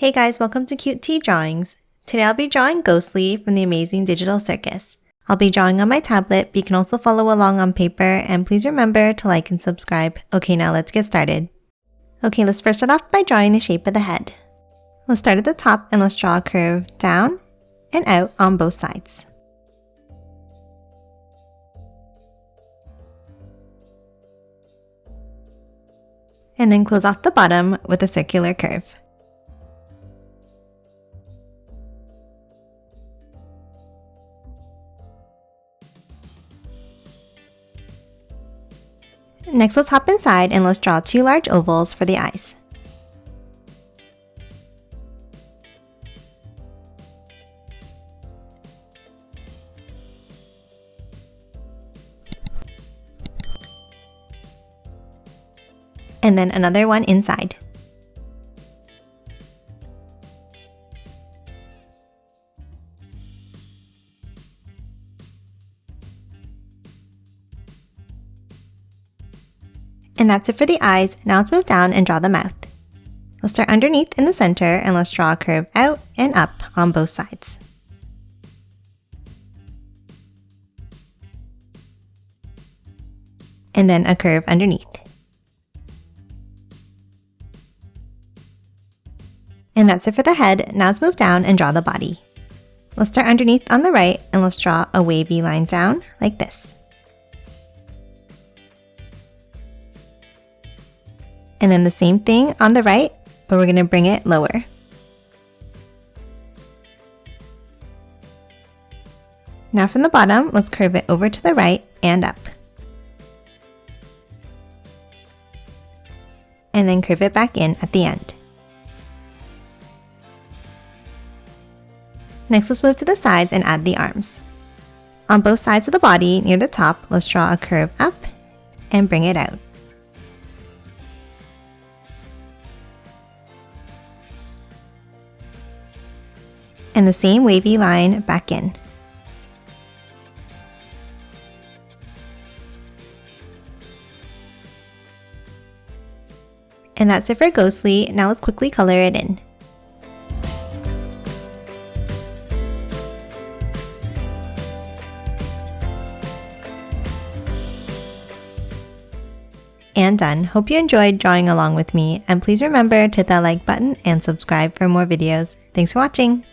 Hey guys, welcome to Cute Tea Drawings. Today I'll be drawing Ghostly from the Amazing Digital Circus. I'll be drawing on my tablet, but you can also follow along on paper, and please remember to like and subscribe. Okay, now let's get started. Okay, let's first start off by drawing the shape of the head. Let's start at the top and let's draw a curve down and out on both sides. And then close off the bottom with a circular curve. Next, let's hop inside and let's draw two large ovals for the eyes. And then another one inside. And that's it for the eyes. Now let's move down and draw the mouth. Let's start underneath in the center and let's draw a curve out and up on both sides. And then a curve underneath. And that's it for the head. Now let's move down and draw the body. Let's start underneath on the right and let's draw a wavy line down like this. And then the same thing on the right, but we're going to bring it lower. Now from the bottom, let's curve it over to the right and up. And then curve it back in at the end. Next, let's move to the sides and add the arms. On both sides of the body, near the top, let's draw a curve up and bring it out. And the same wavy line back in. And that's it for Ghostly. Now let's quickly color it in. And done. Hope you enjoyed drawing along with me, and please remember to hit that like button and subscribe for more videos. Thanks for watching!